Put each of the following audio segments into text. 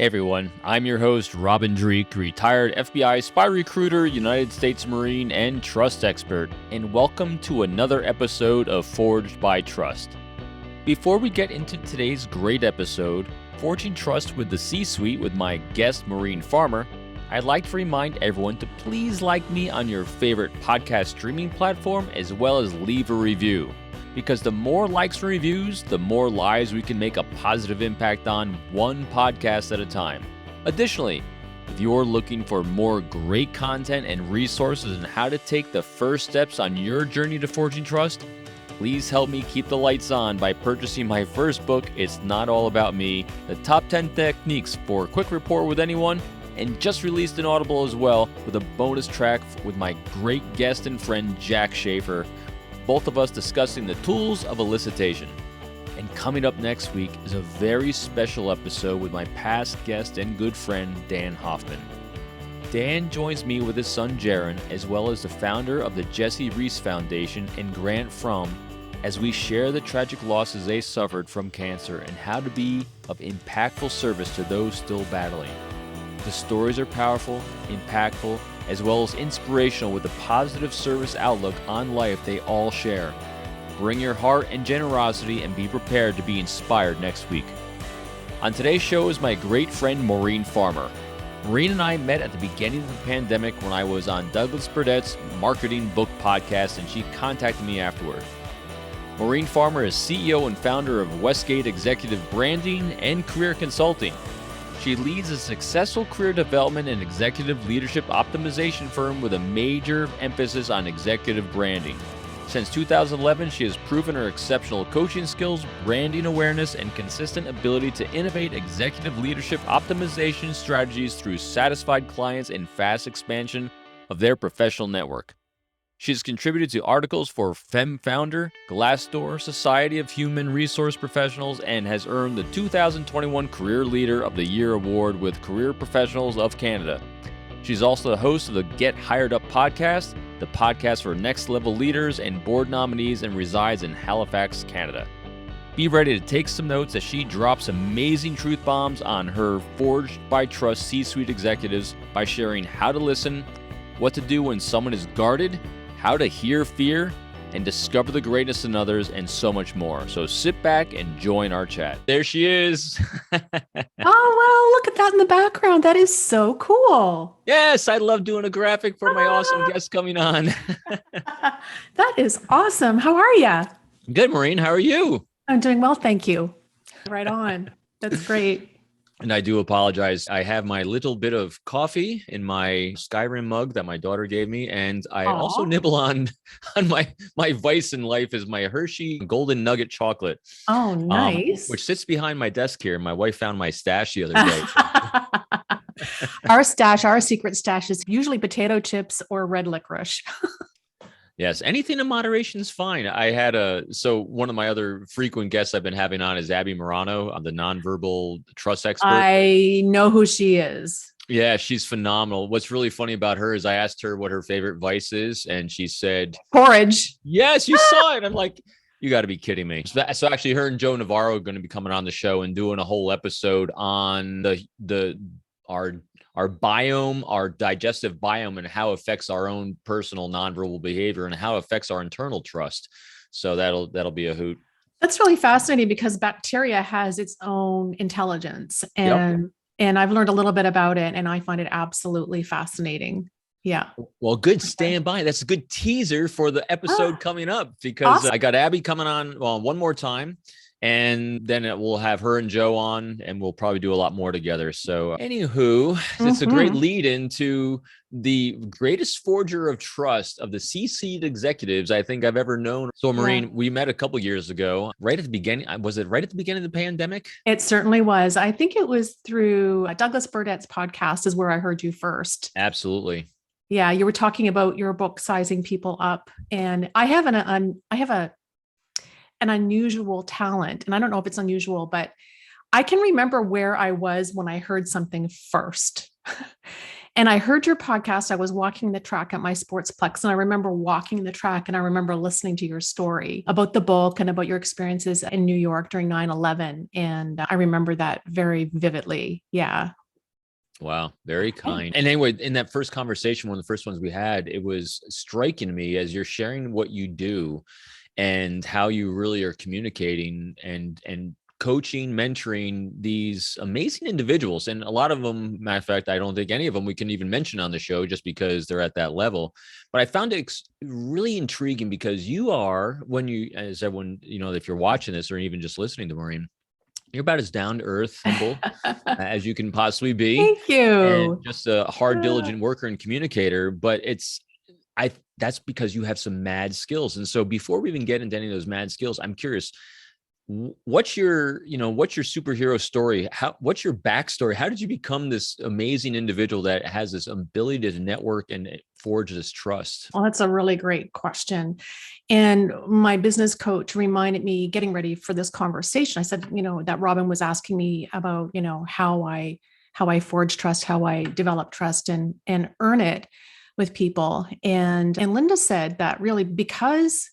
Hey everyone, I'm your host, Robin Dreek, retired FBI spy recruiter, United States Marine, and trust expert, and welcome to another episode of Forged by Trust. Before we get into today's great episode, Forging Trust with the C-Suite with my guest, Maureen Farmer, I'd like to remind everyone to please like me on your favorite podcast streaming platform, as well as leave a review. Because the more likes and reviews, the more lives we can make a positive impact on, one podcast at a time. Additionally, if you're looking for more great content and resources on how to take the first steps on your journey to forging trust, please help me keep the lights on by purchasing my first book, It's Not All About Me, the top 10 techniques for quick rapport with anyone, and just released an Audible as well with a bonus track with my great guest and friend, Jack Schaefer, both of us discussing the tools of elicitation. And coming up next week is a very special episode with my past guest and good friend, Dan Hoffman. Dan joins me with his son, Jaron, as well as the founder of the Jesse Reese Foundation and Grant Fromm, as we share the tragic losses they suffered from cancer and how to be of impactful service to those still battling. The stories are powerful, impactful, as well as inspirational with the positive service outlook on life they all share. Bring your heart and generosity and be prepared to be inspired next week. On today's show is my great friend Maureen Farmer. Maureen and I met at the beginning of the pandemic when I was on Douglas Burdett's Marketing Book podcast, and she contacted me afterward. Maureen Farmer is CEO and founder of Westgate Executive Branding and Career Consulting. She leads a successful career development and executive leadership optimization firm with a major emphasis on executive branding. Since 2011, she has proven her exceptional coaching skills, branding awareness, and consistent ability to innovate executive leadership optimization strategies through satisfied clients and fast expansion of their professional network. She has contributed to articles for FemFounder, Glassdoor, Society of Human Resource Professionals, and has earned the 2021 Career Leader of the Year award with Career Professionals of Canada. She's also the host of the Get Hired Up podcast, the podcast for next level leaders and board nominees, and resides in Halifax, Canada. Be ready to take some notes as she drops amazing truth bombs on her Forged by Trust C-Suite executives by sharing how to listen, what to do when someone is guarded, how to hear fear, and discover the greatness in others, and so much more. So sit back and join our chat. There she is. Oh, wow. Look at that in the background. That is so cool. Yes, I love doing a graphic for my awesome guest coming on. That is awesome. How are you? Good, Maureen. How are you? I'm doing well. Thank you. Right on. That's great. And I do apologize. I have my little bit of coffee in my Skyrim mug that my daughter gave me. And I also nibble on my vice in life is my Hershey Golden Nugget chocolate. Oh, nice. Which sits behind my desk here. My wife found my stash the other day. Our secret stash is usually potato chips or red licorice. Yes, anything in moderation is fine. So one of my other frequent guests I've been having on is Abby Morano, the nonverbal trust expert. I know who she is. Yeah, she's phenomenal. What's really funny about her is I asked her what her favorite vice is, and she said, porridge. Yes, you saw it. I'm like, you got to be kidding me. So actually, her and Joe Navarro are going to be coming on the show and doing a whole episode on our biome, our digestive biome, and how it affects our own personal nonverbal behavior and how it affects our internal trust. So that'll be a hoot. That's really fascinating because bacteria has its own intelligence, and I've learned a little bit about it, and I find it absolutely fascinating. Yeah. Well, good. Stand by. That's a good teaser for the episode coming up, because awesome. I got Abby coming on one more time. And then we'll have her and Joe on, and we'll probably do a lot more together. So anywho, it's a great lead into the greatest forger of trust of the C-suite executives I think I've ever known. So Maureen, we met a couple years ago, right at the beginning. Was it right at the beginning of the pandemic? It certainly was. I think it was through Douglas Burdett's podcast is where I heard you first. Absolutely. Yeah. You were talking about your book, Sizing People Up. And I have an unusual talent. And I don't know if it's unusual, but I can remember where I was when I heard something first. And I heard your podcast. I was walking the track at my sportsplex, and I remember walking the track, and I remember listening to your story about the book and about your experiences in New York during 9/11. And I remember that very vividly. Yeah. Wow, very kind. And anyway, in that first conversation, one of the first ones we had, it was striking to me as you're sharing what you do and how you really are communicating and coaching, mentoring these amazing individuals. And a lot of them, matter of fact, I don't think any of them we can even mention on the show just because they're at that level. But I found it really intriguing because you are, when you, as everyone, if you're watching this or even just listening to Maureen, you're about as down to earth, humble as you can possibly be. Thank you. And just a hard, diligent worker and communicator. But that's because you have some mad skills. And so before we even get into any of those mad skills, I'm curious, what's your superhero story? What's your backstory? How did you become this amazing individual that has this ability to network and forge this trust? Well, that's a really great question. And my business coach reminded me, getting ready for this conversation, I said, that Robin was asking me about, how I forge trust, how I develop trust and earn it with people. And Linda said that really because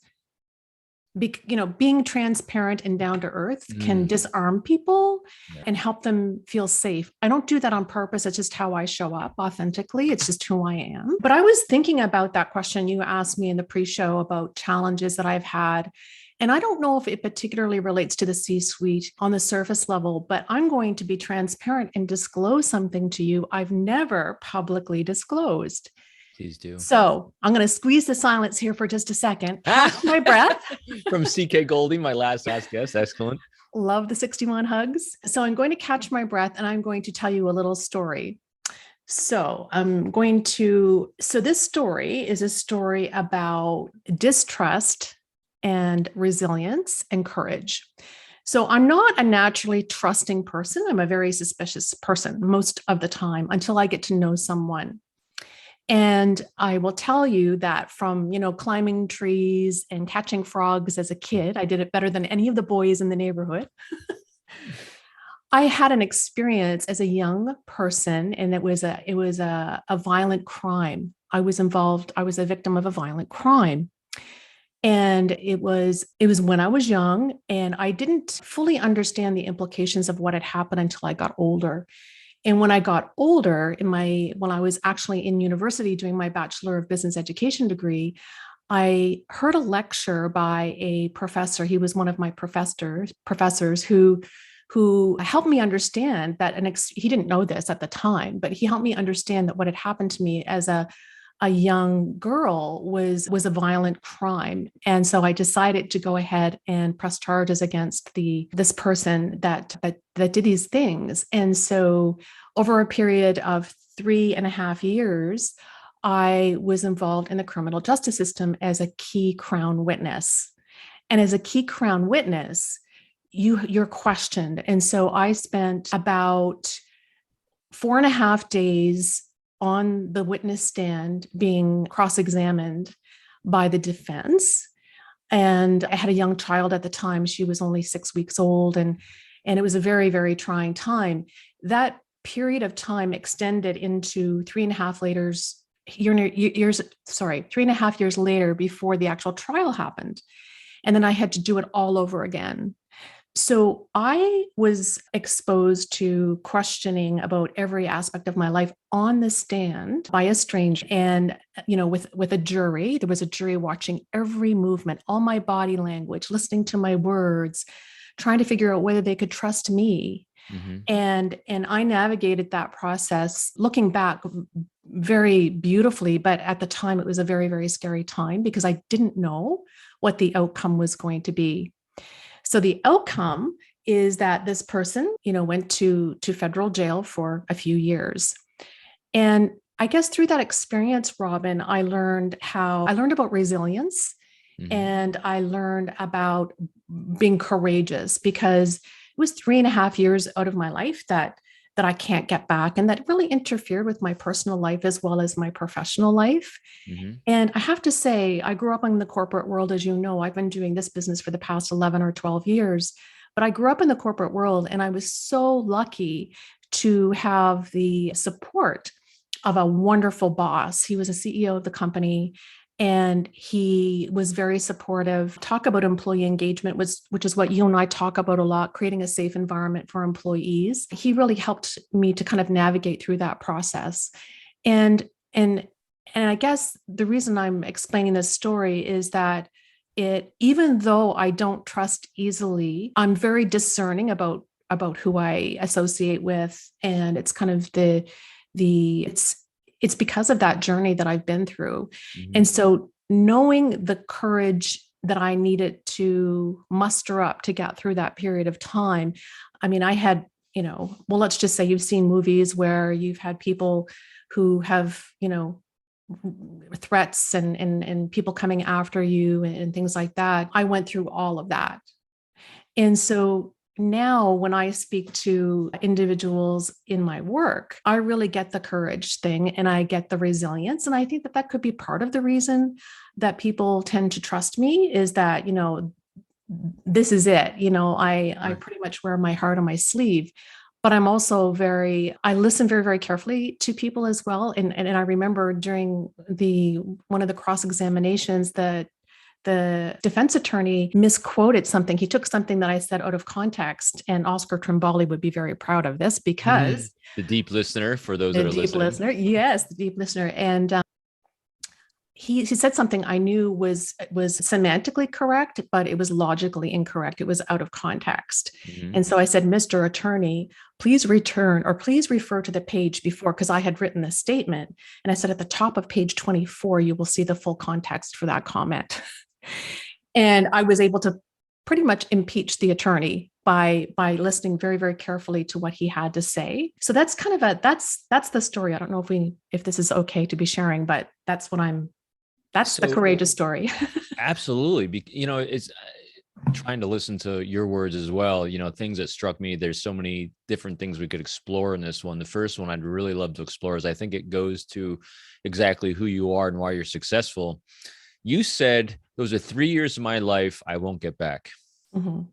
being transparent and down to earth can disarm people and help them feel safe. I don't do that on purpose. It's just how I show up authentically. It's just who I am. But I was thinking about that question you asked me in the pre-show about challenges that I've had. And I don't know if it particularly relates to the C-suite on the surface level, but I'm going to be transparent and disclose something to you I've never publicly disclosed. Please do. So I'm going to squeeze the silence here for just a second. Catch my breath. From CK Goldie, my last Ask Guest. Excellent. Love the 61 hugs. So I'm going to catch my breath and I'm going to tell you a little story. So this story is a story about distrust and resilience and courage. So I'm not a naturally trusting person. I'm a very suspicious person most of the time until I get to know someone. And I will tell you that from, climbing trees and catching frogs as a kid, I did it better than any of the boys in the neighborhood. I had an experience as a young person, and it was a violent crime. I was a victim of a violent crime. And it was when I was young, and I didn't fully understand the implications of what had happened until I got older. And when I got older, when I was actually in university doing my Bachelor of Business Education degree, I heard a lecture by a professor. He was one of my professors who helped me understand that, he didn't know this at the time, but he helped me understand that what had happened to me as a young girl was a violent crime. And so I decided to go ahead and press charges against this person that did these things. And so over a period of 3.5 years, I was involved in the criminal justice system as a key Crown witness. And as a key Crown witness, you're questioned. And so I spent about 4.5 days on the witness stand being cross-examined by the defense. And I had a young child at the time. She was only 6 weeks old. And it was a very, very trying time. That period of time extended into 3.5 years later before the actual trial happened. And then I had to do it all over again. So I was exposed to questioning about every aspect of my life on the stand by a stranger. And, with a jury, there was a jury watching every movement, all my body language, listening to my words, trying to figure out whether they could trust me. Mm-hmm. And I navigated that process, looking back, very beautifully. But at the time, it was a very, very scary time because I didn't know what the outcome was going to be. So the outcome is that this person, went to federal jail for a few years. And I guess through that experience, Robin, I learned about resilience. Mm-hmm. And I learned about being courageous because it was 3.5 years out of my life that I can't get back. And that really interfered with my personal life as well as my professional life. Mm-hmm. And I have to say, I grew up in the corporate world. As you know, I've been doing this business for the past 11 or 12 years, but I grew up in the corporate world and I was so lucky to have the support of a wonderful boss. He was a CEO of the company, and he was very supportive. Talk about employee engagement, which is what you and I talk about a lot, creating a safe environment for employees. He really helped me to kind of navigate through that process. And I guess the reason I'm explaining this story is that even though I don't trust easily, I'm very discerning about who I associate with. And it's kind of it's because of that journey that I've been through. Mm-hmm. And so knowing the courage that I needed to muster up to get through that period of time. I mean, I had, well, let's just say you've seen movies where you've had people who have, threats and people coming after you and things like that. I went through all of that. And so now when I speak to individuals in my work, I really get the courage thing and I get the resilience. And I think that could be part of the reason that people tend to trust me is that, this is it. I pretty much wear my heart on my sleeve. But I'm also I listen very, very carefully to people as well. And I remember during one of the cross examinations that the defense attorney misquoted something. He took something that I said out of context, and Oscar Trimboli would be very proud of this because the deep listener, for those that are listening. Yes, the deep listener. And he said something I knew was semantically correct, but it was logically incorrect. It was out of context. Mm-hmm. And so I said, Mr. Attorney, please refer to the page before, because I had written this statement. And I said, at the top of page 24, you will see the full context for that comment. And I was able to pretty much impeach the attorney by listening very, very carefully to what he had to say. So that's kind of that's the story. I don't know if this is okay to be sharing, but that's the courageous story. Absolutely. It's trying to listen to your words as well. Things that struck me, there's so many different things we could explore in this one. The first one I'd really love to explore is I think it goes to exactly who you are and why you're successful. You said, those are 3 years of my life I won't get back. Mm-hmm.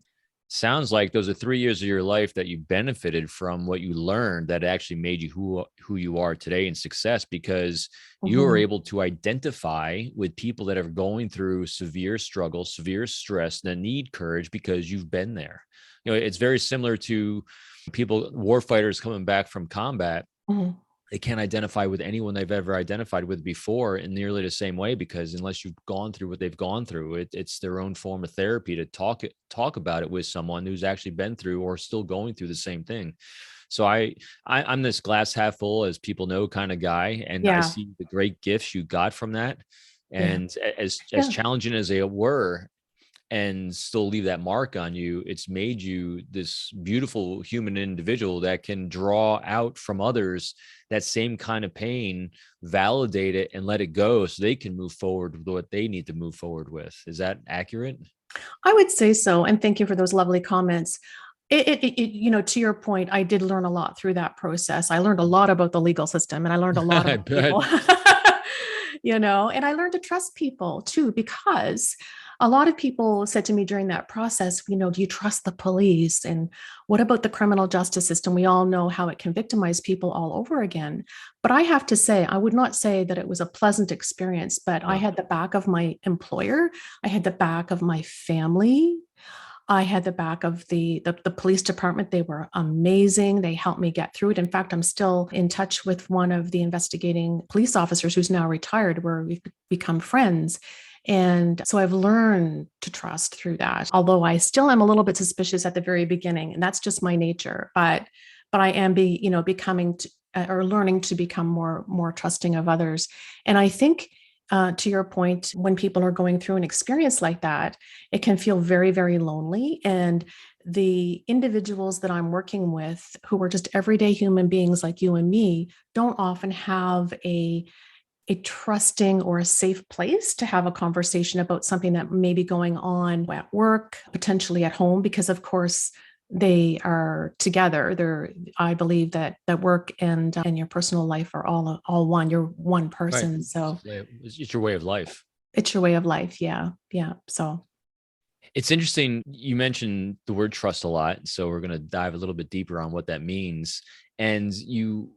Sounds like those are 3 years of your life that you benefited from what you learned that actually made you who you are today in success, because you were able to identify with people that are going through severe struggle, severe stress, that need courage because you've been there. It's very similar to people, war fighters coming back from combat. Mm-hmm. They can't identify with anyone they've ever identified with before in nearly the same way, because unless you've gone through what they've gone through, it's their own form of therapy to talk about it with someone who's actually been through or still going through the same thing. So I'm this glass half full, as people know, kind of guy, and I see the great gifts you got from that, and as challenging as they were, and still leave that mark on you, it's made you this beautiful human individual that can draw out from others that same kind of pain, validate it, and let it go so they can move forward with what they need to move forward with. Is that accurate? I would say so. And thank you for those lovely comments. To your point, I did learn a lot through that process. I learned a lot about the legal system, and I learned a lot about people, and I learned to trust people too, because a lot of people said to me during that process, do you trust the police? And what about the criminal justice system? We all know how it can victimize people all over again. But I have to say, I would not say that it was a pleasant experience, but I had the back of my employer. I had the back of my family. I had the back of the police department. They were amazing. They helped me get through it. In fact, I'm still in touch with one of the investigating police officers who's now retired, where we've become friends. And so I've learned to trust through that, although I still am a little bit suspicious at the very beginning, and that's just my nature. But I am becoming or learning to become more trusting of others. And I think to your point, when people are going through an experience like that, it can feel very, very lonely. And the individuals that I'm working with, who are just everyday human beings like you and me, don't often have a trusting or a safe place to have a conversation about something that may be going on at work, potentially at home, because of course they are together. I believe that work and your personal life are all one. You're one person. Right. So it's your way of life. It's your way of life. Yeah. Yeah. So it's interesting. You mentioned the word trust a lot. So we're going to dive a little bit deeper on what that means. And you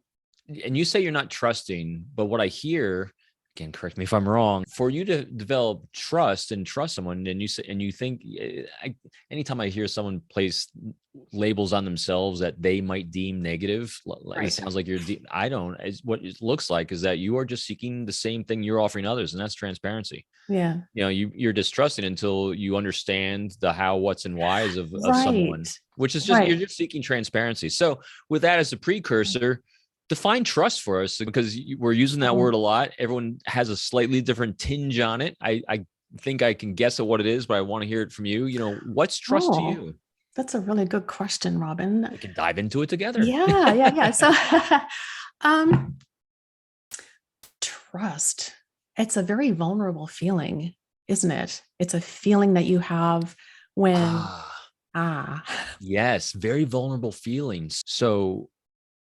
and you say you're not trusting, but what I hear, again, correct me if I'm wrong, for you to develop trust and trust someone, and you say, and you think, anytime I hear someone place labels on themselves that they might deem negative, it sounds like I don't, what it looks like is that you are just seeking the same thing you're offering others, and that's transparency. Yeah. You're distrusting until you understand the how, what's, and whys of someone, Right. which is just, you're just seeking transparency. So with that as a precursor, define trust for us, because we're using that word a lot. Everyone has a slightly different tinge on it. I think I can guess at what it is, but I want to hear it from you. What's trust to you? That's a really good question, Robin. We can dive into it together. Yeah. So, trust. It's a very vulnerable feeling, isn't it? It's a feeling that you have when, yes, very vulnerable feelings. So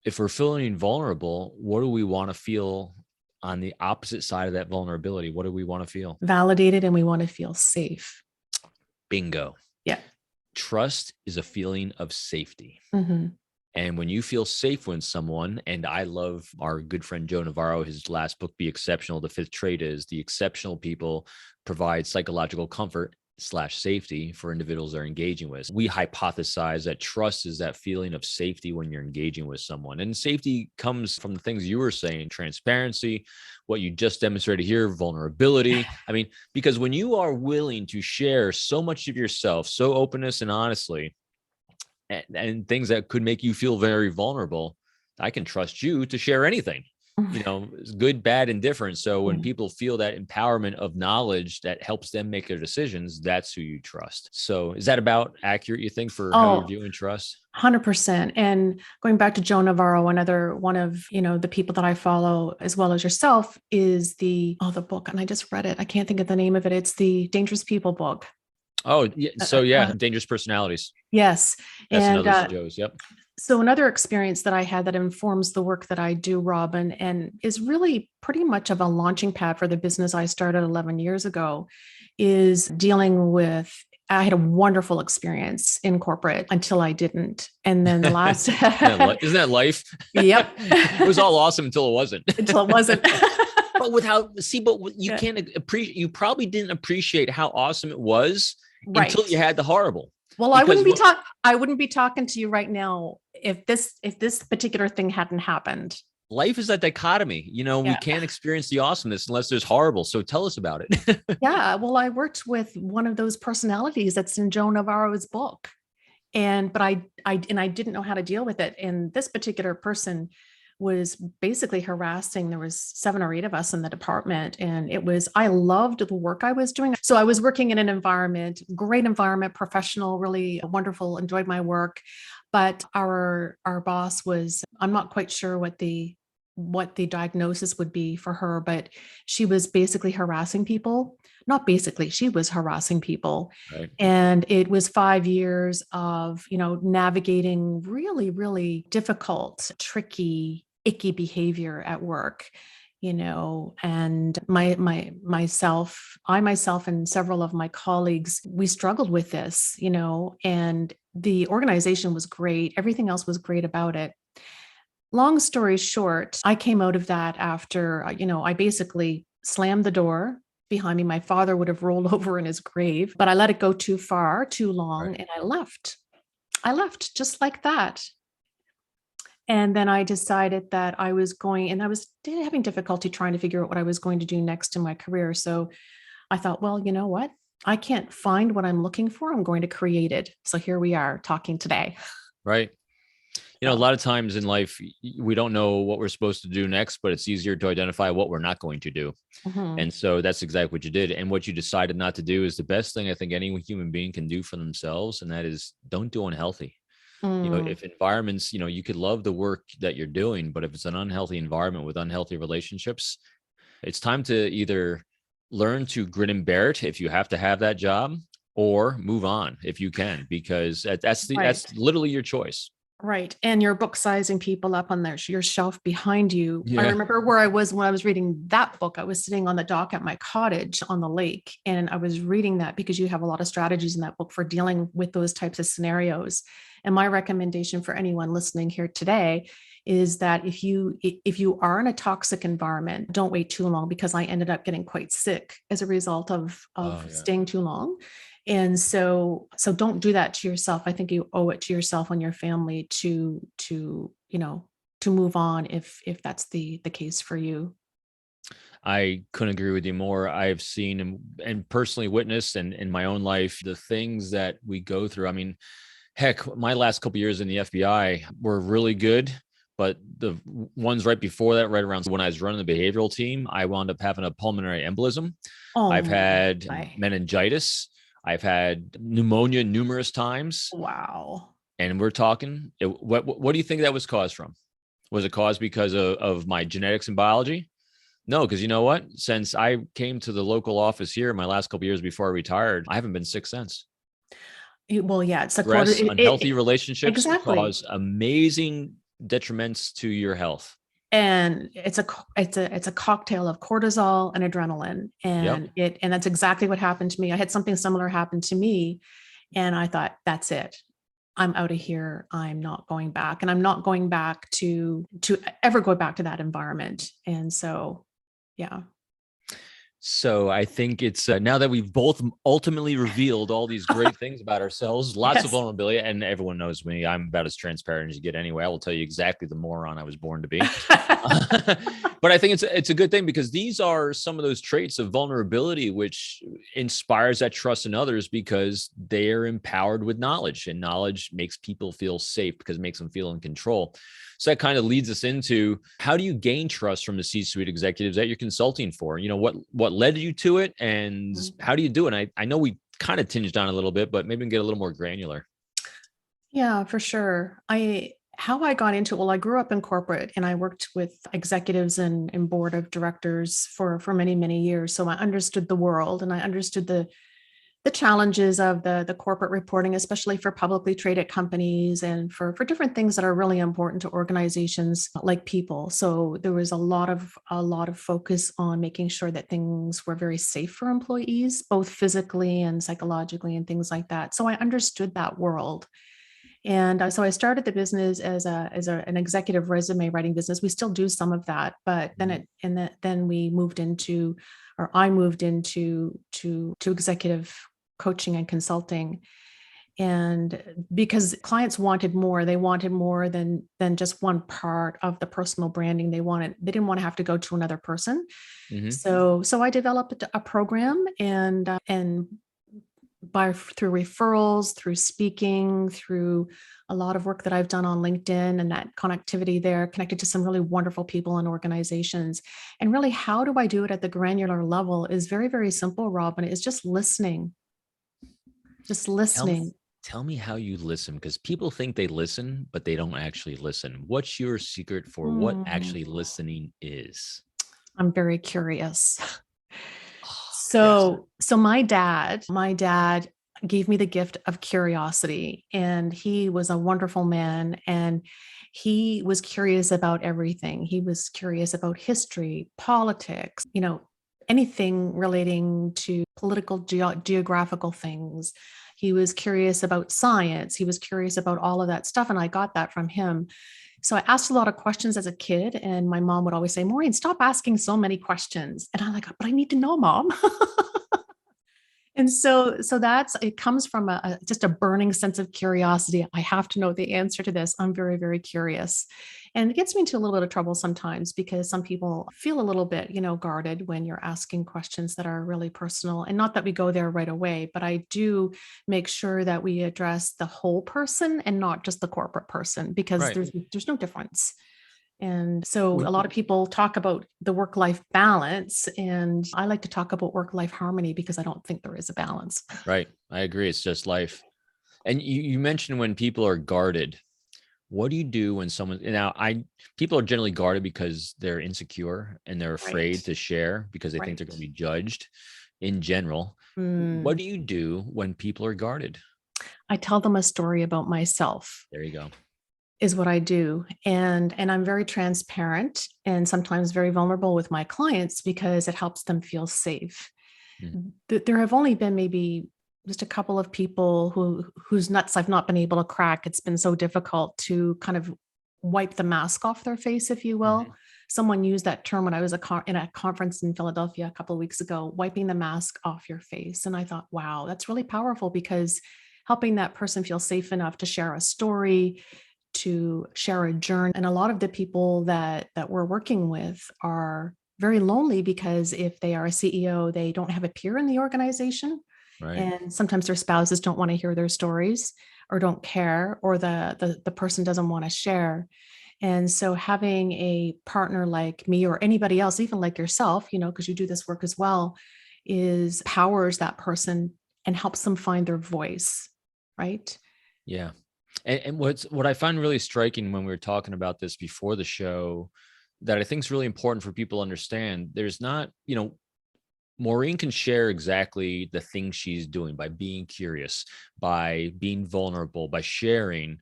if we're feeling vulnerable, what do we want to feel on the opposite side of that vulnerability? What do we want to feel? Validated, and we want to feel safe. Bingo. Yeah. Trust is a feeling of safety. Mm-hmm. And when you feel safe with someone, and I love our good friend Joe Navarro, his last book, Be Exceptional, the fifth trait is the exceptional people provide psychological comfort / safety for individuals they're engaging with. We hypothesize that trust is that feeling of safety when you're engaging with someone. And safety comes from the things you were saying, transparency, what you just demonstrated here, vulnerability. I mean, because when you are willing to share so much of yourself, so openness and honestly, and things that could make you feel very vulnerable, I can trust you to share anything, good, bad, and different. So when people feel that empowerment of knowledge that helps them make their decisions, that's who you trust. So is that about accurate, you think, for how you're viewing trust? 100%. And going back to Joe Navarro, another one of, the people that I follow, as well as yourself, is the book. And I just read it. I can't think of the name of it. It's the Dangerous People book. Oh, yeah. So Dangerous Personalities. Yes. That's another Joe's. Yep. So another experience that I had that informs the work that I do, Robin, and is really pretty much of a launching pad for the business I started 11 years ago, is dealing with, I had a wonderful experience in corporate until I didn't. And then the last... Isn't that life? Yep. It was all awesome until it wasn't. But you can't appreciate, you probably didn't appreciate how awesome it was until you had the horrible. Well, I wouldn't be talking to you right now if this particular thing hadn't happened. Life is that dichotomy. We can't experience the awesomeness unless there's horrible. So tell us about it. Yeah. Well, I worked with one of those personalities that's in Joe Navarro's book. But I didn't know how to deal with it. And this particular person was basically harassing. There was 7 or 8 of us in the department, and I loved the work I was doing. So I was working in an environment, great environment, professional, really wonderful, enjoyed my work. But our boss was, I'm not quite sure what the diagnosis would be for her, but she was basically harassing people. Not basically, she was harassing people. Right. And it was 5 years of, navigating really, really difficult, tricky, icky behavior at work, and myself and several of my colleagues, we struggled with this, and the organization was great. Everything else was great about it. Long story short, I came out of that after, I basically slammed the door behind me. My father would have rolled over in his grave, but I let it go too far, too long, and I left. I left just like that. And then I decided that I was having difficulty trying to figure out what I was going to do next in my career. So I thought, well, you know what? I can't find what I'm looking for. I'm going to create it. So here we are talking today. Right. A lot of times in life, we don't know what we're supposed to do next, but it's easier to identify what we're not going to do. Mm-hmm. And so that's exactly what you did. And what you decided not to do is the best thing I think any human being can do for themselves. And that is, don't do unhealthy. If environments, you could love the work that you're doing, but if it's an unhealthy environment with unhealthy relationships, it's time to either learn to grin and bear it if you have to have that job, or move on if you can, because that's literally your choice. Right. And you're book sizing people up on your shelf behind you. Yeah. I remember where I was when I was reading that book. I was sitting on the dock at my cottage on the lake, and I was reading that because you have a lot of strategies in that book for dealing with those types of scenarios. And my recommendation for anyone listening here today is that if you are in a toxic environment, don't wait too long, because I ended up getting quite sick as a result of staying too long. And so don't do that to yourself. I think you owe it to yourself and your family to move on if that's the case for you. I couldn't agree with you more. I've seen and personally witnessed in my own life the things that we go through. I mean, heck, my last couple of years in the FBI were really good, but the ones right before that, right around when I was running the behavioral team, I wound up having a pulmonary embolism. Oh I've had my. meningitis. I've had pneumonia numerous times. Wow. And we're talking, what do you think that was caused from? Was it caused because of my genetics and biology? No, because you know what? Since I came to the local office here my last couple of years before I retired, I haven't been sick since. Well, yeah, it's a quarter. Stress, unhealthy relationships Exactly. cause amazing detriments to your health. And it's a cocktail of cortisol and adrenaline, Yep. and that's exactly what happened to me. I had something similar happen to me, and I thought, that's it. I'm out of here. I'm not going back, and I'm not going back to ever go back to that environment. And so, yeah. So I think it's now that we've both ultimately revealed all these great things about ourselves, lots of Yes. vulnerability, and everyone knows me. I'm about as transparent as you get anyway. I will tell you exactly the moron I was born to be. But I think it's a good thing, because these are some of those traits of vulnerability which inspires that trust in others, because they are empowered with knowledge, and knowledge makes people feel safe because it makes them feel in control. So that kind of leads us into, how do you gain trust from the C-suite executives that you're consulting for? You know, what led you to it, and how do you do it? And I know we kind of tinged on a little bit, but maybe we can get a little more granular. Yeah, for sure. How I got into it, well, I grew up in corporate, and I worked with executives and board of directors for many, many years. So I understood the world, and I understood the challenges of the corporate reporting, especially for publicly traded companies, and for different things that are really important to organizations like people. So there was a lot of focus on making sure that things were very safe for employees, both physically and psychologically and things like that. So I understood that world. And so I started the business as an executive resume writing business. We still do some of that, but then we moved into, or I moved into to executive coaching and consulting. And because clients wanted more, they wanted more than just one part of the personal branding. They didn't want to have to go to another person. Mm-hmm. So I developed a program, and through referrals, through speaking, through a lot of work that I've done on LinkedIn, and that connectivity there, connected to some really wonderful people and organizations. And really, how do I do it at the granular level is very, very simple, Robin. It's just listening. Just listening. Tell me how you listen, because people think they listen, but they don't actually listen. What's your secret for what actually listening is? I'm very curious. Yes. So my dad gave me the gift of curiosity, and he was a wonderful man, and he was curious about everything. He was curious about history, politics, anything relating to political, geographical things. He was curious about science. He was curious about all of that stuff, and I got that from him. So I asked a lot of questions as a kid, and my mom would always say, Maureen, stop asking so many questions. And I'm like, but I need to know, Mom. And so it comes from just a burning sense of curiosity. I have to know the answer to this. I'm very, very curious. And it gets me into a little bit of trouble sometimes, because some people feel a little bit, guarded when you're asking questions that are really personal. And not that we go there right away, but I do make sure that we address the whole person and not just the corporate person, because Right. there's no difference. And so a lot of people talk about the work-life balance, and I like to talk about work-life harmony, because I don't think there is a balance. Right. I agree. It's just life. And you mentioned when people are guarded. What do you do when people are generally guarded because they're insecure and they're afraid Right. to share because they think they're going to be judged in general. What do you do when people are guarded? I tell them a story about myself, There you go. is what I do. And I'm very transparent and sometimes very vulnerable with my clients, because it helps them feel safe. There have only been maybe just a couple of people whose nuts I've not been able to crack. It's been so difficult to kind of wipe the mask off their face, if you will. Someone used that term when I was in a conference in Philadelphia a couple of weeks ago, wiping the mask off your face. And I thought, wow, that's really powerful, because helping that person feel safe enough to share a story, to share a journey. And a lot of the people that we're working with are very lonely, because if they are a CEO, they don't have a peer in the organization. Right. And sometimes their spouses don't want to hear their stories, or don't care, or the person doesn't want to share. And so having a partner like me, or anybody else, even like yourself, because you do this work as well, is powers that person and helps them find their voice. Right. Yeah. And what I find really striking when we were talking about this before the show, that I think is really important for people to understand, there's not, Maureen can share exactly the things she's doing by being curious, by being vulnerable, by sharing.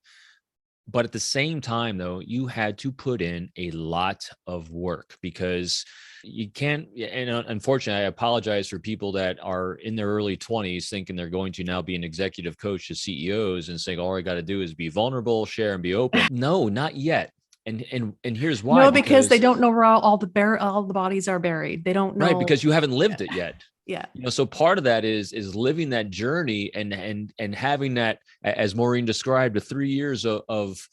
But at the same time, though, you had to put in a lot of work, because you can't. And unfortunately, I apologize for people that are in their early 20s thinking they're going to now be an executive coach to CEOs and saying, all I got to do is be vulnerable, share, and be open. No, not yet. And here's why. No, because they don't know where all the bodies are buried. They don't know. Right, because you haven't lived it yet. Yeah. So part of that is living that journey and having that, as Maureen described, the 3 years of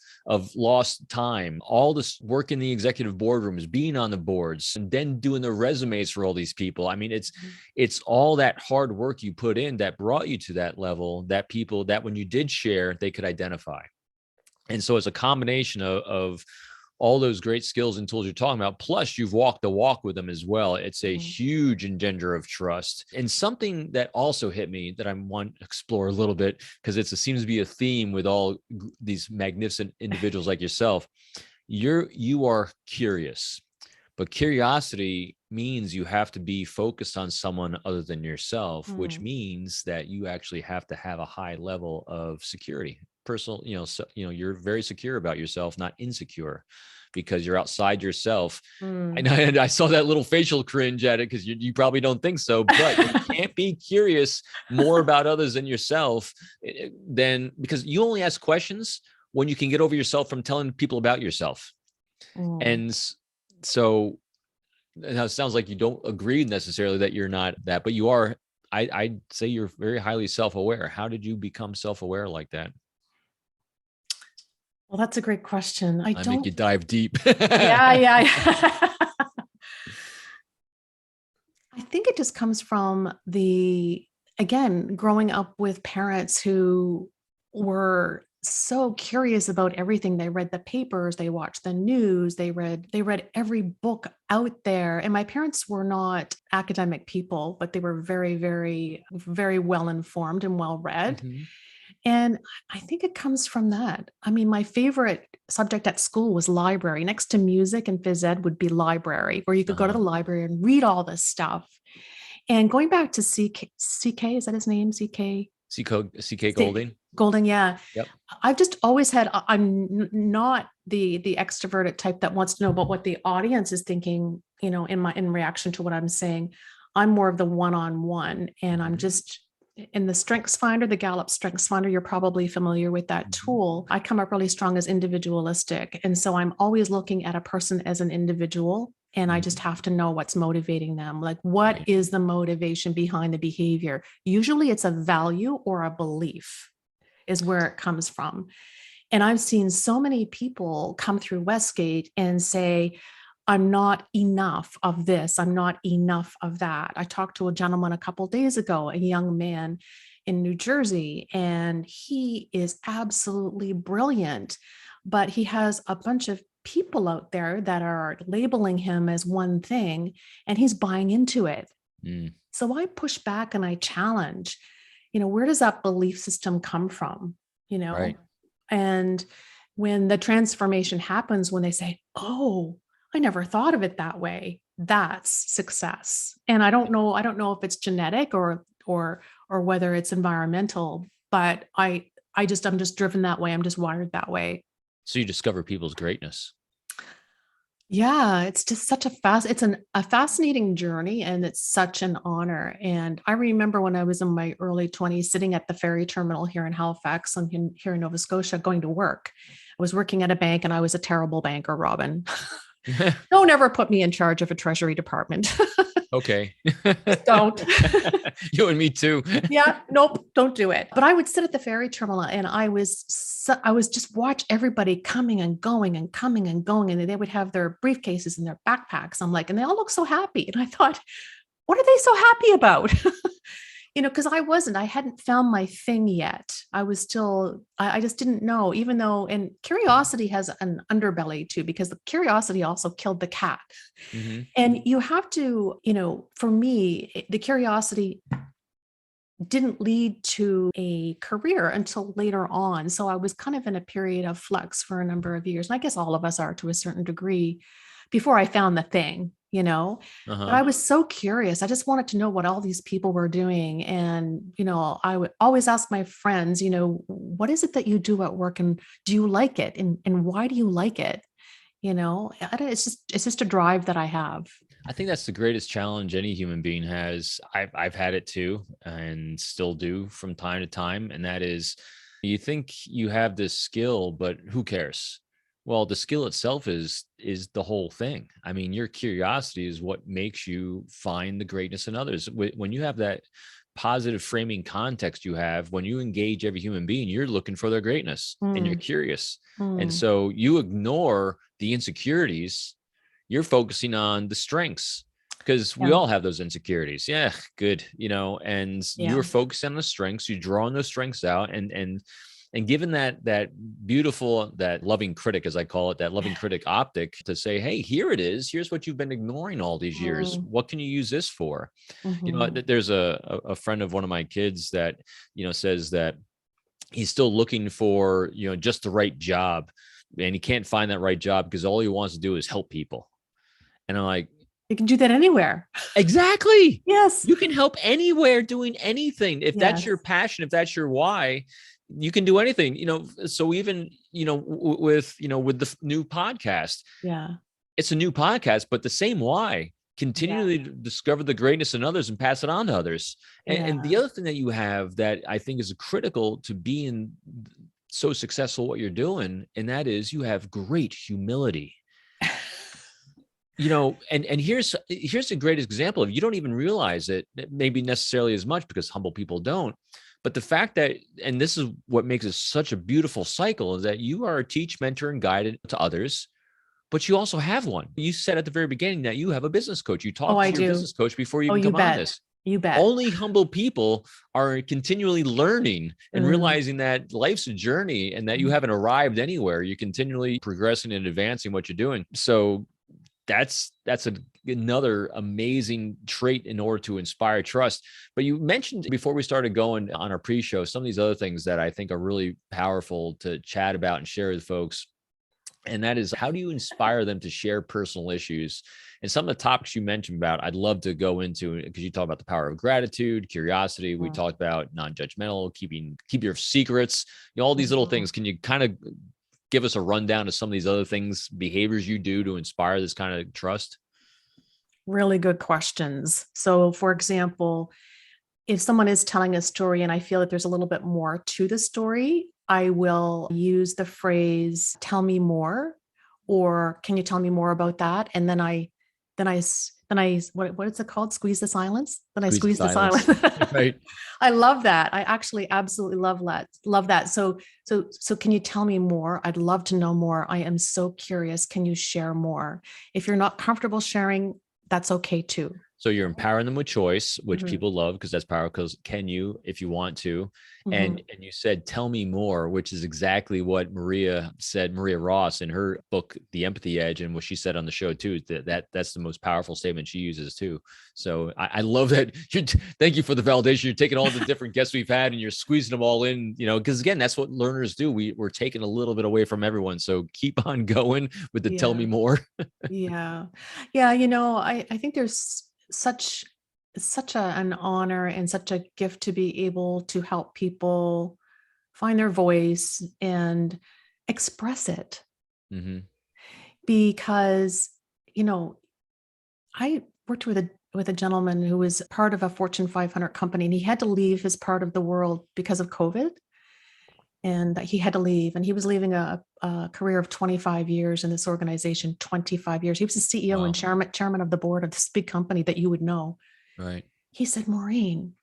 lost time, all this work in the executive boardrooms, being on the boards, and then doing the resumes for all these people. I mean, it's all that hard work you put in that brought you to that level, that people that when you did share, they could identify. And so it's a combination of all those great skills and tools you're talking about, plus you've walked the walk with them as well. It's a huge engender of trust. And something that also hit me that I want to explore a little bit, because it seems to be a theme with all these magnificent individuals like yourself. You are curious, but curiosity means you have to be focused on someone other than yourself, which means that you actually have to have a high level of security. Personal, you're very secure about yourself, not insecure, because you're outside yourself. And I saw that little facial cringe at it, because you probably don't think so, but you can't be curious more about others than yourself, because you only ask questions when you can get over yourself from telling people about yourself. And so now it sounds like you don't agree necessarily that you're not that, but you are. I'd say you're very highly self-aware. How did you become self-aware like that? Well, that's a great question. I make you dive deep. Yeah. I think it just comes from growing up with parents who were so curious about everything. They read the papers, they watched the news, they read every book out there. And my parents were not academic people, but they were very, very, very well informed and well read. And I think it comes from that. I mean, my favorite subject at school was library. Next to music and phys ed would be library, where you could go to the library and read all this stuff. And going back to CK, is that his name? CK Golding? Golding, yeah. Yep. I've just always I'm not the extroverted type that wants to know about what the audience is thinking, in reaction to what I'm saying. I'm more of the one-on-one, and I'm just in the Strengths Finder, the Gallup Strengths Finder. You're probably familiar with that tool. I come up really strong as individualistic. And so I'm always looking at a person as an individual, and I just have to know what's motivating them. Like, what is the motivation behind the behavior? Usually it's a value or a belief is where it comes from. And I've seen so many people come through Westgate and say, I'm not enough of this. I'm not enough of that. I talked to a gentleman a couple of days ago, a young man in New Jersey, and he is absolutely brilliant, but he has a bunch of people out there that are labeling him as one thing, and he's buying into it. So I push back and I challenge, where does that belief system come from? Right. And when the transformation happens, when they say, oh, I never thought of it that way, that's success. And I don't know if it's genetic or whether it's environmental, but I'm just driven that way. I'm just wired that way. So you discover people's greatness. Yeah, it's just such a fascinating journey, and it's such an honor. And I remember when I was in my early 20s, sitting at the ferry terminal here in Halifax, here in Nova Scotia, going to work. was working at a bank and I was a terrible banker, Robin. Don't ever put me in charge of a treasury department. Okay. Don't. You and me too. Yeah, nope, don't do it. But I would sit at the ferry terminal and I was just watch everybody coming and going and coming and going. And they would have their briefcases and their backpacks. I'm like, and they all look so happy. And I thought, what are they so happy about? Because I hadn't found my thing yet. I was still, I just didn't know, even though, and curiosity has an underbelly too, because the curiosity also killed the cat. Mm-hmm. And you have to, for me, the curiosity didn't lead to a career until later on. So I was kind of in a period of flux for a number of years. And I guess all of us are to a certain degree before I found the thing, but I was so curious. I just wanted to know what all these people were doing. And, I would always ask my friends, what is it that you do at work and do you like it? And why do you like it? It's just a drive that I have. I think that's the greatest challenge any human being has. I've had it too, and still do from time to time. And that is, you think you have this skill, but who cares? Well, the skill itself is the whole thing. I mean, your curiosity is what makes you find the greatness in others. When you have that positive framing context you have, when you engage every human being, you're looking for their greatness and you're curious. And so you ignore the insecurities. You're focusing on the strengths because we all have those insecurities. Yeah, good. And you're focusing on the strengths. You're drawing those strengths out and given that beautiful, that loving critic, as I call it, that loving critic optic to say, hey, here it is. Here's what you've been ignoring all these years. What can you use this for? There's a friend of one of my kids that, says that he's still looking for, just the right job. And he can't find that right job because all he wants to do is help people. And I'm like, you can do that anywhere. Exactly. Yes. You can help anywhere doing anything. If that's your passion, if that's your why, you can do anything, so even, with the new podcast, it's a new podcast, but the same why, continually discover the greatness in others and pass it on to others. And the other thing that you have that I think is critical to being so successful what you're doing, and that is you have great humility. And here's a great example of, you don't even realize it, maybe necessarily as much because humble people don't. But the fact that, and this is what makes it such a beautiful cycle, is that you are a teach, mentor, and guide to others, but you also have one. You said at the very beginning that you have a business coach. You talk to your business coach before you even come on this. You bet. Only humble people are continually learning and realizing that life's a journey and that you haven't arrived anywhere. You're continually progressing and advancing what you're doing. So that's another amazing trait in order to inspire trust. But you mentioned before we started going on our pre-show, some of these other things that I think are really powerful to chat about and share with folks. And that is, how do you inspire them to share personal issues? And some of the topics you mentioned about, I'd love to go into, because you talk about the power of gratitude, curiosity. We talked about non-judgmental, keep your secrets, all these little things. Can you kind of give us a rundown of some of these other things, behaviors you do to inspire this kind of trust? Really good questions. So, for example, if someone is telling a story and I feel that there's a little bit more to the story, I will use the phrase, tell me more, or can you tell me more about that? And then I, what is it called? Squeeze the silence. Then I squeeze the silence. Right. I love that. I actually absolutely love that. So can you tell me more? I'd love to know more. I am so curious. Can you share more? If you're not comfortable sharing, that's okay too. So you're empowering them with choice, which people love because that's power. Because can you, if you want to, and you said, tell me more, which is exactly what Maria Ross in her book, The Empathy Edge, and what she said on the show too, that's the most powerful statement she uses too. So I love that. Thank you for the validation. You're taking all the different guests we've had and you're squeezing them all in, because again, that's what learners do. We're taking a little bit away from everyone. So keep on going with the tell me more. Yeah. I think there's such an honor and such a gift to be able to help people find their voice and express it. Because, I worked with a gentleman who was part of a Fortune 500 company, and he had to leave his part of the world because of COVID. and he had to leave, and he was leaving a career of 25 years in this organization. 25 years. He was the CEO Wow. and chairman of the board of this big company that you would know. Right. He said, Maureen,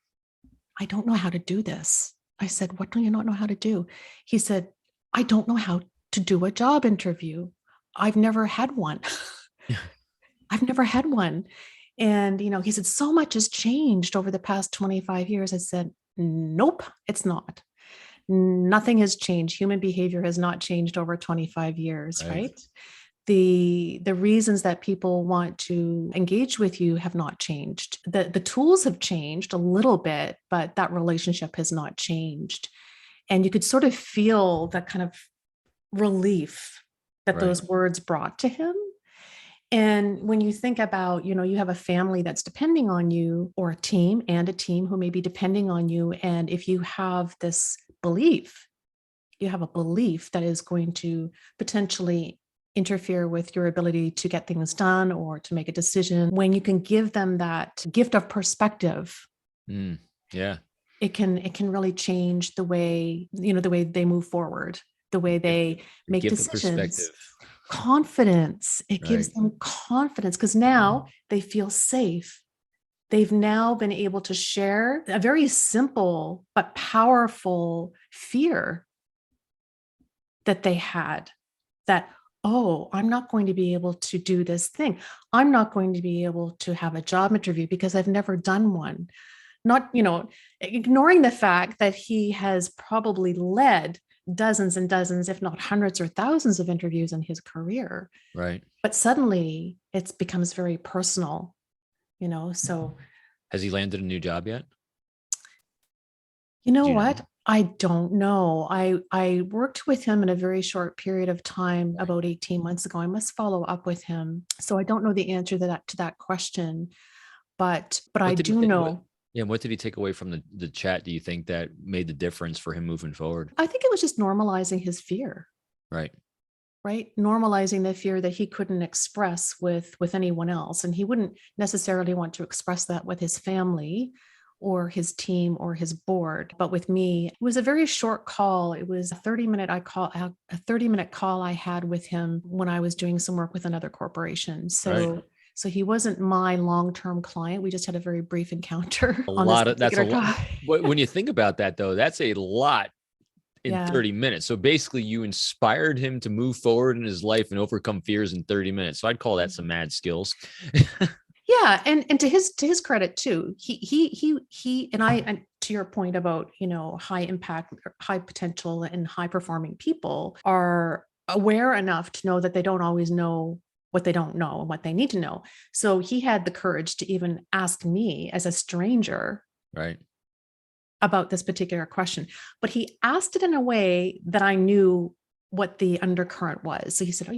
I don't know how to do this. I said, what do you not know how to do? He said, I don't know how to do a job interview. I've never had one. I've never had one. And, he said, so much has changed over the past 25 years. I said, nope, it's not. Nothing has changed. Human behavior has not changed over 25 years, right? The reasons that people want to engage with you have not changed. The tools have changed a little bit, but that relationship has not changed. And you could sort of feel that kind of relief that those words brought to him. And when you think about, you have a family that's depending on you, or a team who may be depending on you. And if you have this belief, you have a belief that is going to potentially interfere with your ability to get things done or to make a decision, when you can give them that gift of perspective, it can really change the way, the way they move forward, the way they make decisions. Confidence. It gives them confidence, because now they feel safe. They've now been able to share a very simple but powerful fear that they had, that, oh, I'm not going to be able to do this thing. I'm not going to be able to have a job interview because I've never done one. Not, ignoring the fact that he has probably led dozens and dozens, if not hundreds or thousands of interviews in his career. Right. But suddenly it becomes very personal, so. Has he landed a new job yet? You know what? I don't know. I worked with him in a very short period of time, about 18 months ago. I must follow up with him. So I don't know the answer to that question, but I do know. What did he take away from the chat, do you think, that made the difference for him moving forward? I think it was just normalizing his fear. Right. Normalizing the fear that he couldn't express with anyone else. And he wouldn't necessarily want to express that with his family or his team or his board. But with me, it was a very short call. It was a 30-minute call I had with him when I was doing some work with another corporation. So he wasn't my long-term client. We just had a very brief encounter. When you think about that, though, that's a lot in 30 minutes. So basically you inspired him to move forward in his life and overcome fears in 30 minutes. So I'd call that some mad skills. Yeah. And to his credit too, he and to your point about, high impact, high potential and high performing people are aware enough to know that they don't always know what they don't know and what they need to know. So he had the courage to even ask me as a stranger about this particular question, but he asked it in a way that I knew what the undercurrent was. So he said,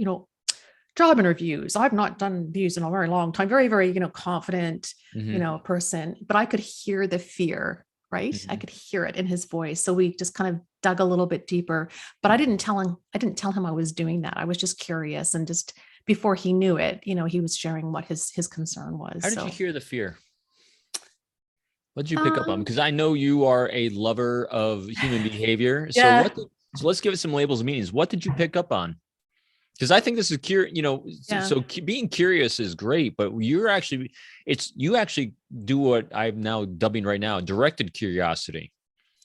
job interviews, I've not done these in a very long time. Very, very, confident, person, but I could hear the fear, right? I could hear it in his voice. So we just kind of dug a little bit deeper, but I didn't tell him I was doing that. I was just curious, and just before he knew it, he was sharing what his concern was. How did you hear the fear? What did you pick up on? Because I know you are a lover of human behavior. So let's give it some labels and meanings. What did you pick up on? Because I think this is so being curious is great, but you actually do what I'm now dubbing right now directed curiosity.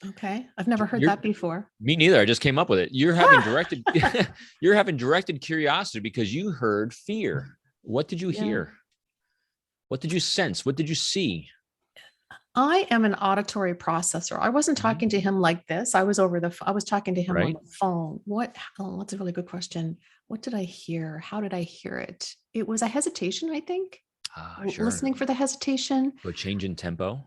Okay. I've never heard that before. Me neither. I just came up with it. You're having directed curiosity because you heard fear. What did you hear? What did you sense? What did you see? I am an auditory processor. I wasn't talking to him like this. I was talking to him on the phone. That's a really good question. What did I hear? How did I hear it? It was a hesitation, I think. Sure. Listening for the hesitation. So change in tempo.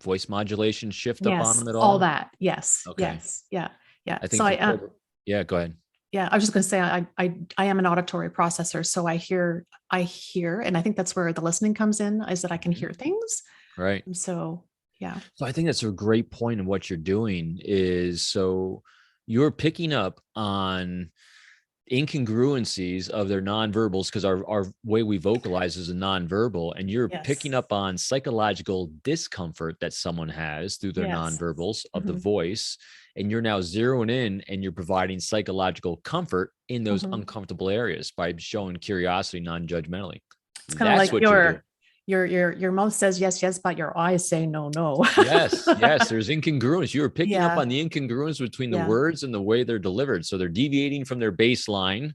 Voice modulation shift up on them at all? All that. Yes. Okay. Yes. Yeah. Yeah. I think go ahead. Yeah. I was just going to say, I am an auditory processor. So I hear, and I think that's where the listening comes in, is that I can hear things. Right. So, yeah. So I think that's a great point in what you're doing is, so you're picking up on incongruencies of their nonverbals, because our way we vocalize is a nonverbal, and you're picking Yes. up on psychological discomfort that someone has through their Yes. nonverbals of the voice. And you're now zeroing in and you're providing psychological comfort in those uncomfortable areas by showing curiosity non-judgmentally. It's kind of That's like what you're doing. your mouth says yes, yes, but your eyes say no, no. Yes, there's incongruence. You are picking up Yeah. on the incongruence between the Yeah. words and the way they're delivered. So they're deviating from their baseline,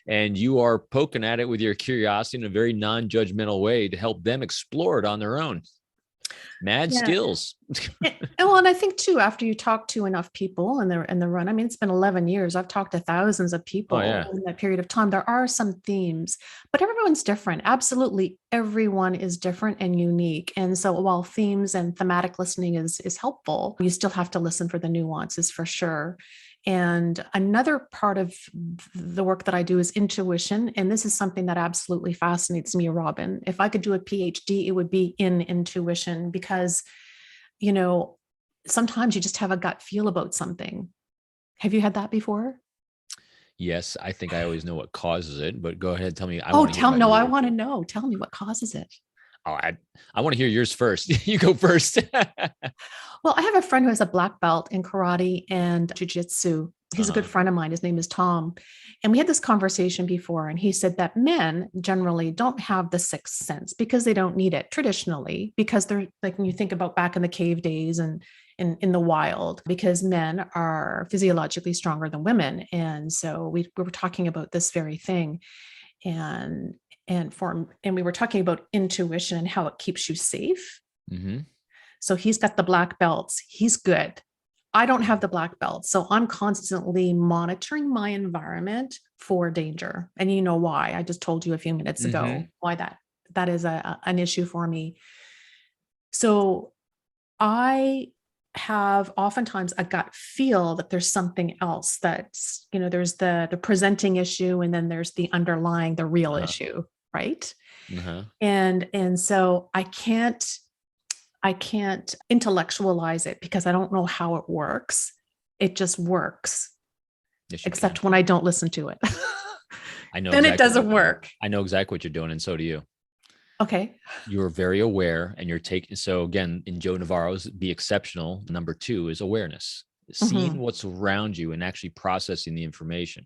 and you are poking at it with your curiosity in a very non-judgmental way to help them explore it on their own. Mad skills. Well, and I think too, after you talk to enough people in the run, I mean, it's been 11 years. I've talked to thousands of people in that period of time. There are some themes, but everyone's different. Absolutely. Everyone is different and unique. And so while themes and thematic listening is helpful, you still have to listen for the nuances for sure. And another part of the work that I do is intuition. And this is something that absolutely fascinates me, Robin. If I could do a PhD, it would be in intuition, because, you know, sometimes you just have a gut feel about something. Have you had that before? Yes, I think I always know what causes it, but go ahead, tell me. I want to know. Tell me what causes it. Oh, I want to hear yours first. You go first. Well, I have a friend who has a black belt in karate and jiu-jitsu. He's a good friend of mine. His name is Tom. And we had this conversation before, and he said that men generally don't have the sixth sense because they don't need it traditionally, because they're like, when you think about back in the cave days and in the wild, because men are physiologically stronger than women. And so we were talking about this very thing. And we were talking about intuition and how it keeps you safe. So he's got the black belts. He's good. I don't have the black belt. So I'm constantly monitoring my environment for danger. And you know why? I just told you a few minutes ago why that is an issue for me. So I have oftentimes a gut feel that there's something else that's, you know, there's the presenting issue, and then there's the underlying, the real issue, right? And so I can't intellectualize it because I don't know how it works. It just works. Yes, except when I don't listen to it. I know. Then it doesn't work. I know exactly what you're doing, and so do you. Okay. You're very aware, and you're taking. So again, in Joe Navarro's Be Exceptional, number 2 is awareness, seeing what's around you and actually processing the information.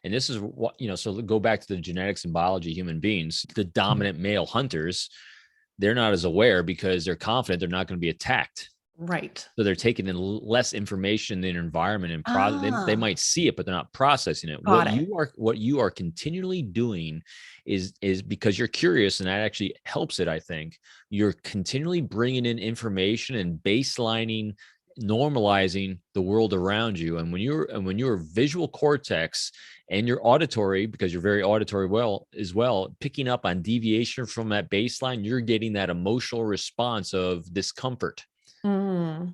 And this is what, you know, so go back to the genetics and biology of human beings. The dominant male hunters, they're not as aware because they're confident they're not going to be attacked. Right. So they're taking in less information in their environment and they might see it, but they're not processing it. What you are continually doing is because you're curious, and that actually helps it. I think you're continually bringing in information and baselining, normalizing the world around you. And when your visual cortex and your auditory, because you're very auditory as well, picking up on deviation from that baseline, you're getting that emotional response of discomfort.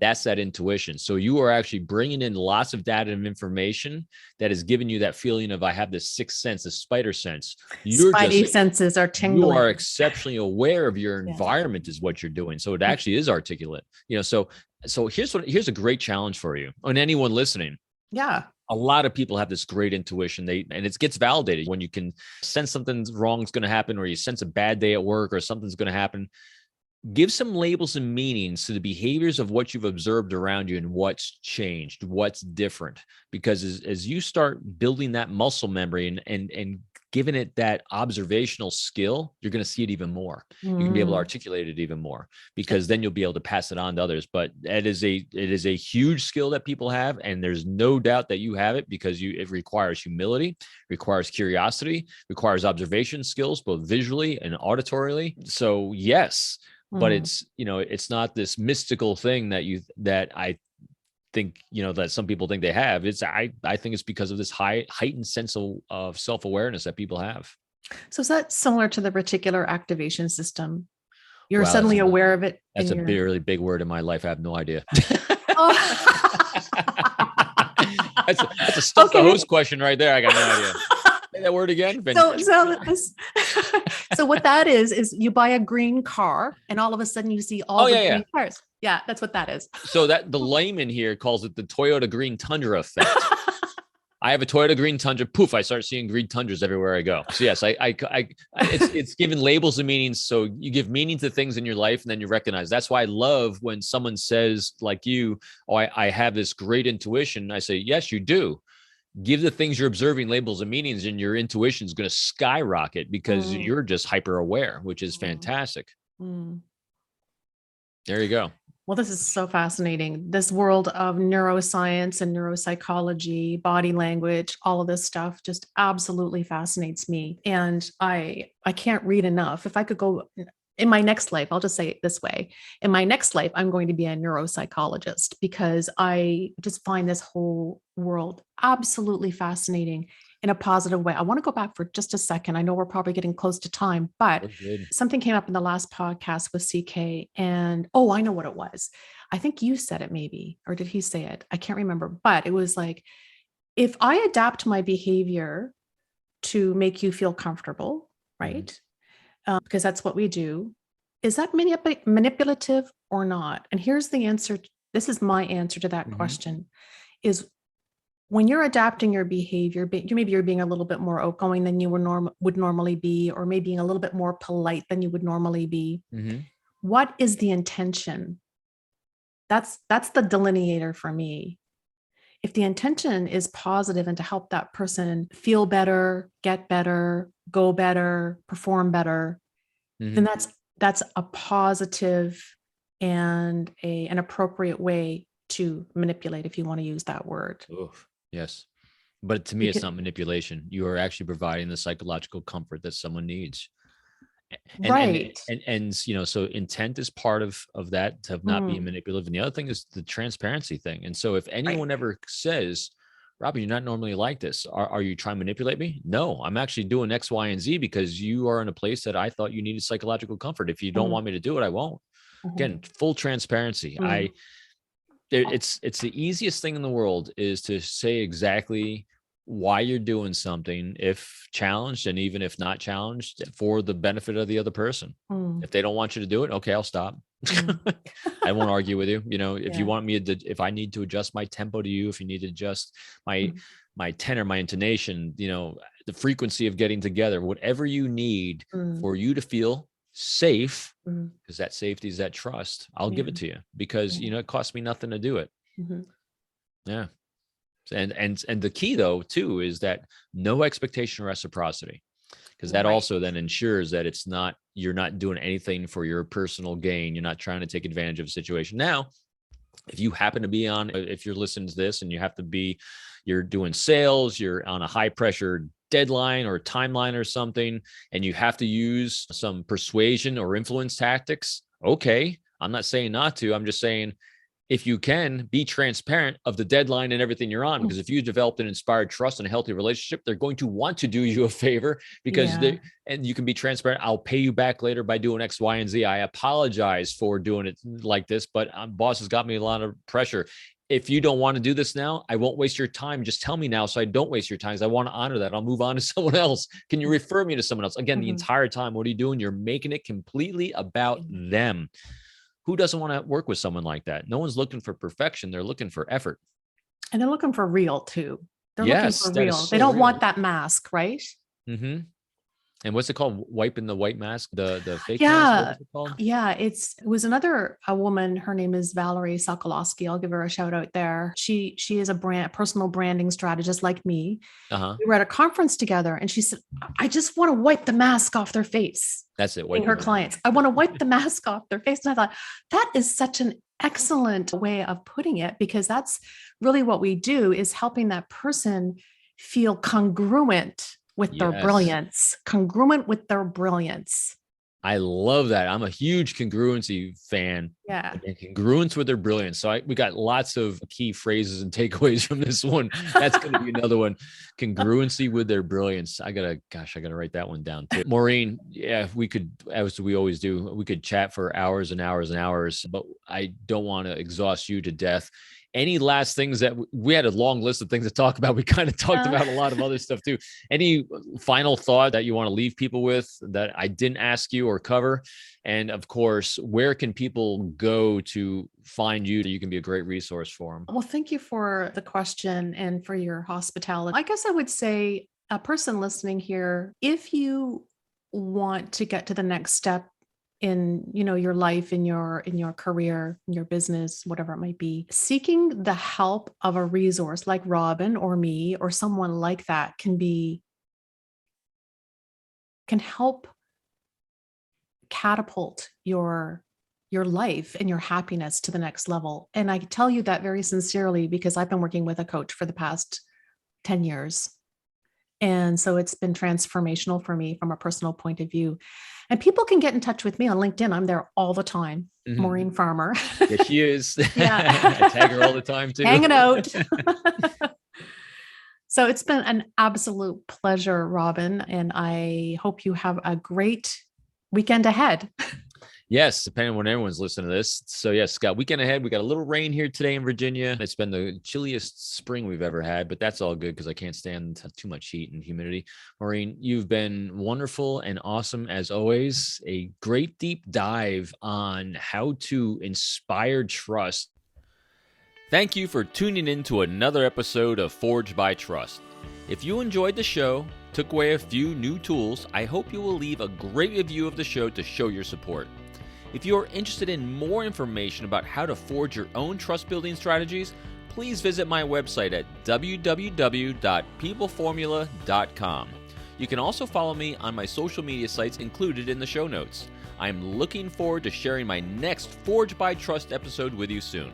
That's that intuition. So you are actually bringing in lots of data and information that is giving you that feeling of, I have this sixth sense, the spider sense. Spidey senses are tingling. You are exceptionally aware of your environment is what you're doing. So it actually is articulate. You know, so here's a great challenge for you and anyone listening. Yeah. A lot of people have this great intuition. And it gets validated when you can sense something's wrong is going to happen, or you sense a bad day at work or something's going to happen. Give some labels and meanings to the behaviors of what you've observed around you and what's changed, what's different. Because as you start building that muscle memory and giving it that observational skill, you're going to see it even more. You can be able to articulate it even more, because then you'll be able to pass it on to others. But it is a huge skill that people have, and there's no doubt that you have it, because it requires humility, requires curiosity, requires observation skills, both visually and auditorily. So yes. But it's, you know, it's not this mystical thing that I think, you know, that some people think they have. I think it's because of this heightened sense of self-awareness that people have. So is that similar to the reticular activation system? You're suddenly aware of it. That's a really big word in my life. I have no idea. That's a stuff the host question right there. I got no idea. Say that word again. So what that is you buy a green car and all of a sudden you see all the green cars. Yeah, that's what that is. So that the layman here calls it the Toyota Green Tundra effect. I have a Toyota green Tundra. Poof, I start seeing green Tundras everywhere I go. So yes, it's given labels and meanings. So you give meaning to things in your life, and then you recognize. That's why I love when someone says, like you, oh, I have this great intuition. I say, yes, you do. Give the things you're observing labels and meanings, and your intuition is going to skyrocket because you're just hyper aware, which is fantastic. There you go. Well, this is so fascinating. This world of neuroscience and neuropsychology, body language, all of this stuff just absolutely fascinates me. And I can't read enough. If I could go in my next life, I'll just say it this way. In my next life, I'm going to be a neuropsychologist because I just find this whole world absolutely fascinating in a positive way. I want to go back for just a second. I know we're probably getting close to time, but something came up in the last podcast with CK, and I know what it was. I think you said it maybe, or did he say it? I can't remember, but it was like, if I adapt my behavior to make you feel comfortable, right? Because that's what we do. Is that manipulative or not? And here's the answer. This is my answer to that question is, when you're adapting your behavior, maybe you're being a little bit more outgoing than you would normally be, or maybe being a little bit more polite than you would normally be. What is the intention? That's the delineator for me. If the intention is positive and to help that person feel better, get better, go better, perform better, then that's a positive and an appropriate way to manipulate, if you want to use that word. Oof. Yes. But to me, it's not manipulation. You are actually providing the psychological comfort that someone needs. And so intent is part of that, to not being manipulative. And the other thing is the transparency thing. And so if anyone ever says, Robin, you're not normally like this. Are you trying to manipulate me? No, I'm actually doing X, Y, and Z because you are in a place that I thought you needed psychological comfort. If you don't want me to do it, I won't. Again, full transparency. It's the easiest thing in the world is to say exactly why you're doing something, if challenged, and even if not challenged, for the benefit of the other person. If they don't want you to do it, okay, I'll stop. I won't argue with you. If you want me to, if I need to adjust my tempo to you, if you need to adjust my tenor, my intonation, the frequency of getting together, whatever you need for you to feel safe, because that safety is that trust, I'll give it to you, because it costs me nothing to do it. Yeah. And the key though too is that no expectation of reciprocity, because that also then ensures that you're not doing anything for your personal gain. You're not trying to take advantage of a situation. Now, if you happen to be if you're listening to this and you're doing sales, you're on a high pressure deadline or timeline or something, and you have to use some persuasion or influence tactics, okay, I'm not saying not to. I'm just saying, if you can, be transparent of the deadline and everything you're on, because if you developed an inspired trust and a healthy relationship, they're going to want to do you a favor, because and you can be transparent. I'll pay you back later by doing X, Y, and Z. I apologize for doing it like this, but boss has got me a lot of pressure. If you don't want to do this now, I won't waste your time. Just tell me now so I don't waste your time, because I want to honor that. I'll move on to someone else. Can you refer me to someone else? Again, the entire time, what are you doing? You're making it completely about them. Who doesn't want to work with someone like that? No one's looking for perfection. They're looking for effort. And they're looking for real too. They're looking for real. So they don't want that mask, right? And what's it called? Wiping the white mask, the fake mask? What's it called? Yeah. It was a woman. Her name is Valerie Sokolowski. I'll give her a shout out there. She is a personal branding strategist like me. We were at a conference together and she said, I just want to wipe the mask off their face. That's it. Her clients. I want to wipe the mask off their face. And I thought, that is such an excellent way of putting it, because that's really what we do, is helping that person feel congruent with their brilliance, I love that. I'm a huge congruency fan. Yeah. And congruence with their brilliance. So we got lots of key phrases and takeaways from this one. That's going to be another one. Congruency with their brilliance. I got to write that one down too. Maureen, we could, as we always do, we could chat for hours and hours and hours, but I don't want to exhaust you to death. Any last things that we had a long list of things to talk about. We kind of talked about a lot of other stuff too. Any final thought that you want to leave people with that I didn't ask you or cover? And of course, where can people go to find you? You can be a great resource for them. Well, thank you for the question and for your hospitality. I guess I would say a person listening here, if you want to get to the next step in your life, in your career, in your business, whatever it might be, seeking the help of a resource like Robin or me or someone like that can help catapult your life and your happiness to the next level. And I tell you that very sincerely because I've been working with a coach for the past 10 years. And so it's been transformational for me from a personal point of view. And people can get in touch with me on LinkedIn. I'm there all the time. Mm-hmm. Maureen Farmer. Yeah, she is. Yeah. I tag her all the time too. Hanging out. So it's been an absolute pleasure, Robin. And I hope you have a great weekend ahead. Yes, depending on when everyone's listening to this. So yes, got weekend ahead. We got a little rain here today in Virginia. It's been the chilliest spring we've ever had, but that's all good because I can't stand too much heat and humidity. Maureen, you've been wonderful and awesome as always. A great deep dive on how to inspire trust. Thank you for tuning in to another episode of Forged by Trust. If you enjoyed the show, took away a few new tools, I hope you will leave a great review of the show to show your support. If you are interested in more information about how to forge your own trust building strategies, please visit my website at www.peopleformula.com. You can also follow me on my social media sites included in the show notes. I am looking forward to sharing my next Forged by Trust episode with you soon.